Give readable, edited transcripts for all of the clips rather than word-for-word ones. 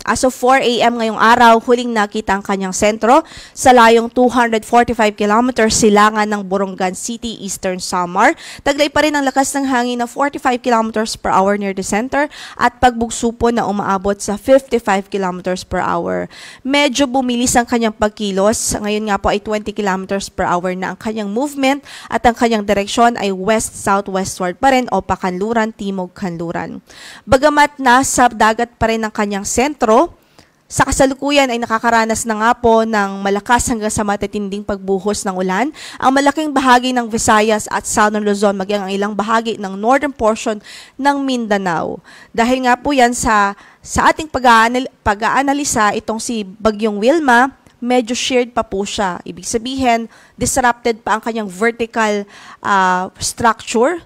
As of 4 a.m. ngayong araw, huling nakita ang kanyang sentro sa layong 245 kilometers silangan ng Borongan City, Eastern Samar. Taglay pa rin ang lakas ng hangin na 45 kilometers per hour near the center at pagbugso po na umaabot sa 55 kilometers per hour. Medyo bumilis ang kanyang pagkilos. Ngayon nga po ay 20 kilometers per hour na ang kanyang movement at ang kanyang direksyon ay west-southwestward pa rin o pakanluran, timog-kanluran. Bagamat nasa dagat pa rin ang kanyang sentro, sa kasalukuyan ay nakakaranas na nga po ng malakas hanggang sa matitinding pagbuhos ng ulan ang malaking bahagi ng Visayas at Southern Luzon, maging ang ilang bahagi ng northern portion ng Mindanao. Dahil nga po yan sa ating pag-aanalisa, itong si Bagyong Wilma, medyo sheared pa po siya. Ibig sabihin, disrupted pa ang kanyang vertical structure.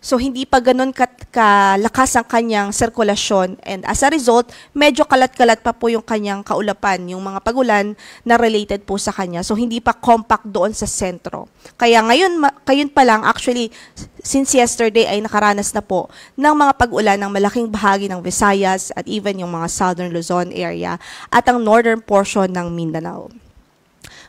So, hindi pa ganun kalakas ang kanyang sirkulasyon. And as a result, medyo kalat-kalat pa po yung kanyang kaulapan, yung mga pagulan na related po sa kanya. So, hindi pa compact doon sa sentro. Kaya ngayon pa lang, actually, since yesterday ay nakaranas na po ng mga pag-ulan ng malaking bahagi ng Visayas at even yung mga Southern Luzon area at ang northern portion ng Mindanao.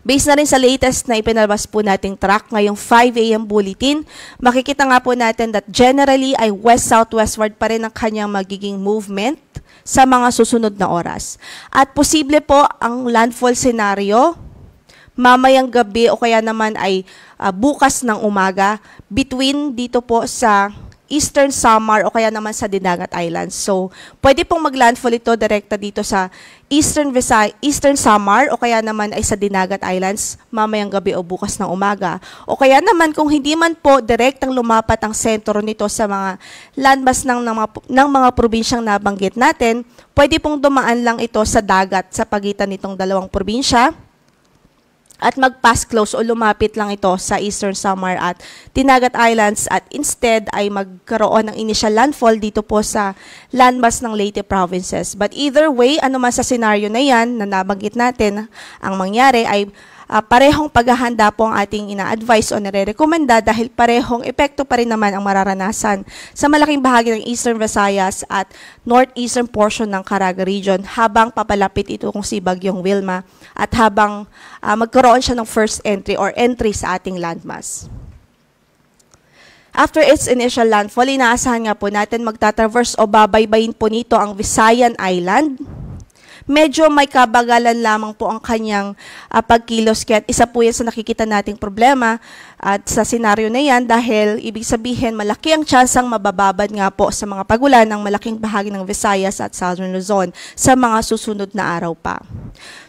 Based na rin sa latest na ipinalabas po nating track ngayong 5 a.m. bulletin, makikita nga po natin that generally ay west-southwestward pa rin ang kanyang magiging movement sa mga susunod na oras. At posible po ang landfall scenario mamayang gabi o kaya naman ay bukas ng umaga between dito po sa Eastern Samar o kaya naman sa Dinagat Islands. So, pwede pong maglandfall ito direkta dito sa Eastern Samar o kaya naman ay sa Dinagat Islands mamayang gabi o bukas ng umaga. O kaya naman kung hindi man po direktang lumapat ang sentro nito sa mga landmass ng mga probinsyang nabanggit natin, pwede pong dumaan lang ito sa dagat sa pagitan nitong dalawang probinsya at mag-pass close o lumapit lang ito sa Eastern Samar at Dinagat Islands at instead ay magkaroon ng initial landfall dito po sa landmass ng Leyte provinces. But either way, ano man sa scenario na yan na nabanggit natin, ang mangyari ay parehong paghahanda po ang ating ina-advise o nire-rekomenda dahil parehong epekto pa rin naman ang mararanasan sa malaking bahagi ng Eastern Visayas at northeastern portion ng Caraga region habang papalapit ito kung si Bagyong Wilma at habang magkaroon siya ng first entry or entry sa ating landmass. After its initial landfall, inaasahan nga po natin magtatraverse o babaybayin po nito ang Visayan Island. Medyo may kabagalan lamang po ang kanyang pagkilos, kaya isa po yan sa nakikita nating problema at sa senaryo na yan dahil ibig sabihin malaki ang tsansang mabababad nga po sa mga pagulan ng malaking bahagi ng Visayas at Southern Luzon sa mga susunod na araw pa.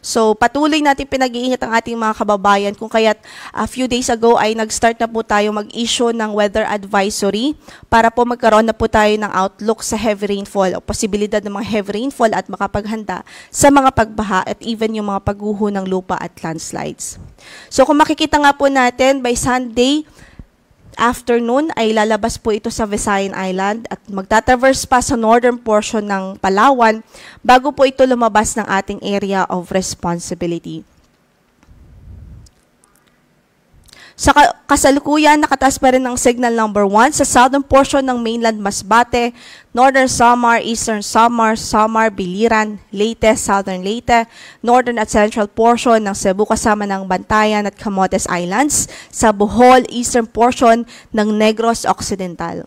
So patuloy natin pinag-iingat ang ating mga kababayan kung kaya't a few days ago ay nag-start na po tayo mag-issue ng weather advisory para po magkaroon na po tayo ng outlook sa heavy rainfall o posibilidad ng mga heavy rainfall at makapaghanda sa mga pagbaha at even yung mga pagguho ng lupa at landslides. So kung makikita nga po natin, by Sunday afternoon ay lalabas po ito sa Visayan Island at magtatraverse pa sa northern portion ng Palawan bago po ito lumabas ng ating area of responsibility. Sa kasalukuyan, nakataas pa rin ang signal number 1 sa southern portion ng mainland Masbate, northern Samar, eastern Samar, Samar, Biliran, Leyte, southern Leyte, northern at central portion ng Cebu kasama ng Bantayan at Camotes Islands, sa Bohol, eastern portion ng Negros Occidental.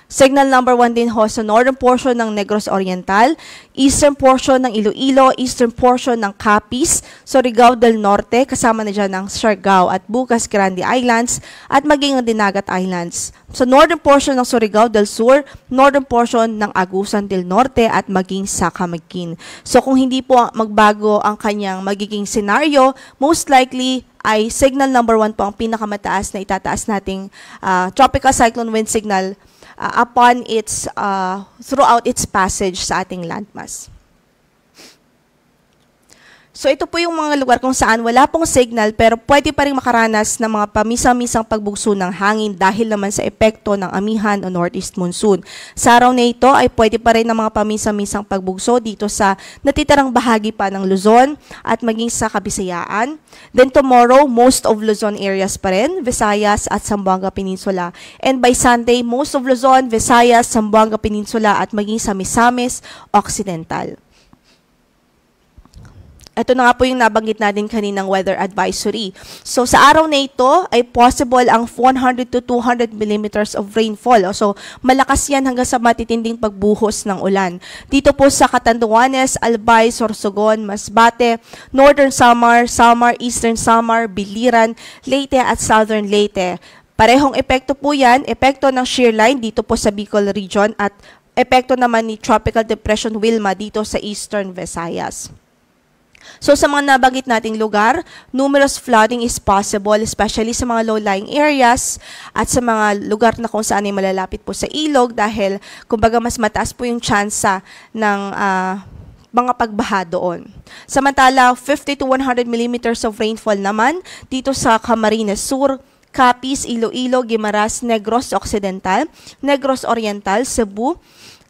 Signal number 1 din ho sa northern portion ng Negros Oriental, eastern portion ng Iloilo, eastern portion ng Capiz, Surigao del Norte, kasama na dyan ng Siargao at Bukas Grande Islands, at maging ang Dinagat Islands. Sa northern portion ng Surigao del Sur, northern portion ng Agusan del Norte at maging sa Camiguin. So kung hindi po magbago ang kanyang magiging scenario, most likely ay signal number 1 po ang pinakamataas na itataas nating tropical cyclone wind signal upon its throughout its passage sa ating landmass. So ito po yung mga lugar kung saan wala pong signal pero pwede pa rin makaranas ng mga pamisa-misang pagbugso ng hangin dahil naman sa epekto ng amihan o northeast monsoon. Sa araw na ito ay pwede pa rin ng mga pamisa-misang pagbugso dito sa natitirang bahagi pa ng Luzon at maging sa Kabisayaan. Then tomorrow, most of Luzon areas pa rin, Visayas at Zamboanga Peninsula. And by Sunday, most of Luzon, Visayas, Zamboanga Peninsula at maging sa Misamis Occidental. Ito na nga po yung nabanggit natin kaninang weather advisory. So, sa araw na ito ay possible ang 100 to 200 millimeters of rainfall. So, malakas yan hanggang sa matitinding pagbuhos ng ulan. Dito po sa Catanduanes, Albay, Sorsogon, Masbate, Northern Samar, Eastern Samar, Biliran, Leyte at Southern Leyte. Parehong epekto po yan, epekto ng shear line dito po sa Bicol region at epekto naman ni Tropical Depression Wilma dito sa Eastern Visayas. So sa mga nabanggit nating lugar, numerous flooding is possible, especially sa mga low-lying areas at sa mga lugar na kung saan ay malalapit po sa ilog dahil kumbaga mas mataas po yung tsansa ng mga pagbaha doon. Samantala, 50 to 100 millimeters of rainfall naman dito sa Camarines Sur, Capiz, Iloilo, Guimaras, Negros Occidental, Negros Oriental, Cebu,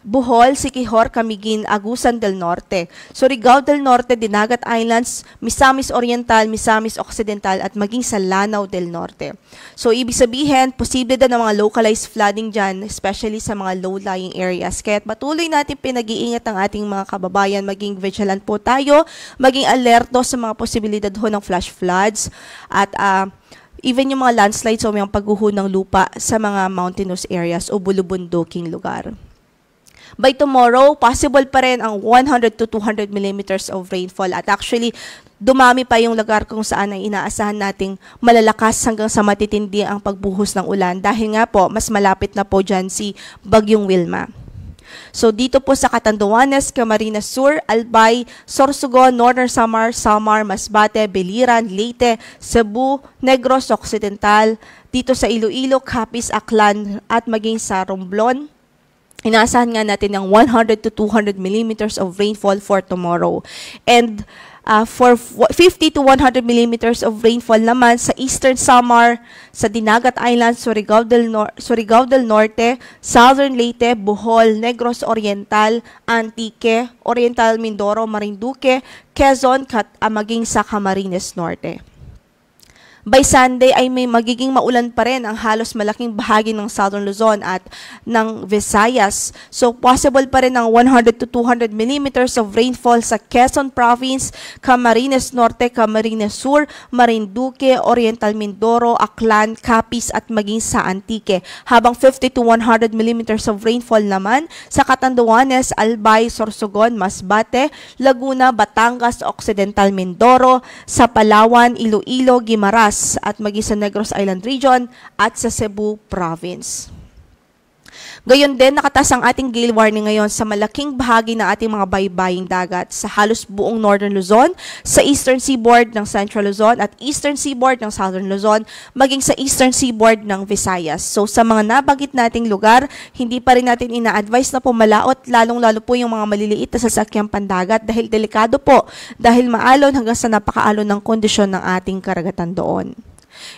Bohol, Siquijor, Camiguin, Agusan del Norte, Surigao del Norte, Dinagat Islands, Misamis Oriental, Misamis Occidental, at maging sa Lanao del Norte. So, ibig sabihin, posible din ng mga localized flooding dyan, especially sa mga low-lying areas. Kaya patuloy natin pinag-iingat ang ating mga kababayan, maging vigilant po tayo, maging alerto sa mga posibilidad ho ng flash floods, at even yung mga landslides o yung pagguho ng lupa sa mga mountainous areas o bulubunduking lugar. By tomorrow, possible pa rin ang 100 to 200 millimeters of rainfall. At actually, dumami pa yung lugar kung saan ay inaasahan nating malalakas hanggang sa matitindi ang pagbuhos ng ulan. Dahil nga po, mas malapit na po dyan si Bagyong Wilma. So dito po sa Catanduanes, Camarines Sur, Albay, Sorsogon, Northern Samar, Masbate, Biliran, Leyte, Cebu, Negros Occidental, dito sa Iloilo, Capiz, Aklan, at maging sa Romblon, inaasahan nga natin ng 100 to 200 millimeters of rainfall for tomorrow. And for 50 to 100 millimeters of rainfall naman sa Eastern Samar, sa Dinagat Islands, Surigao del Norte, Southern Leyte, Bohol, Negros Oriental, Antique, Oriental Mindoro, Marinduque, Quezon, maging sa Camarines Norte. By Sunday ay may magiging maulan pa rin ang halos malaking bahagi ng Southern Luzon at ng Visayas. So possible pa rin ang 100 to 200 millimeters of rainfall sa Quezon Province, Camarines Norte, Camarines Sur, Marinduque, Oriental Mindoro, Aklan, Capiz at maging sa Antique. Habang 50 to 100 millimeters of rainfall naman sa Catanduanes, Albay, Sorsogon, Masbate, Laguna, Batangas, Occidental Mindoro, sa Palawan, Iloilo, Guimaras, at maging sa Negros Island Region at sa Cebu Province. Gayon din, nakataas ang ating gale warning ngayon sa malaking bahagi ng ating mga baybaying dagat sa halos buong Northern Luzon, sa Eastern Seaboard ng Central Luzon at Eastern Seaboard ng Southern Luzon, maging sa Eastern Seaboard ng Visayas. So sa mga nabanggit nating lugar, hindi pa rin natin ina-advise na pumalaot, lalong-lalo po yung mga maliliit na sasakyang pandagat dahil delikado po, dahil maalon hanggang sa napakaalon ng kondisyon ng ating karagatan doon.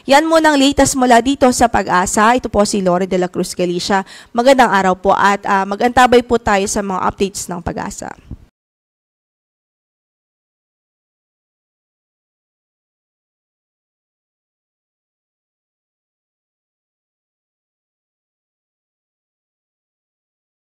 Yan muna ang latest mula dito sa Pag-asa. Ito po si Lore de la Cruz Galicia. Magandang araw po at mag-antabay po tayo sa mga updates ng Pag-asa.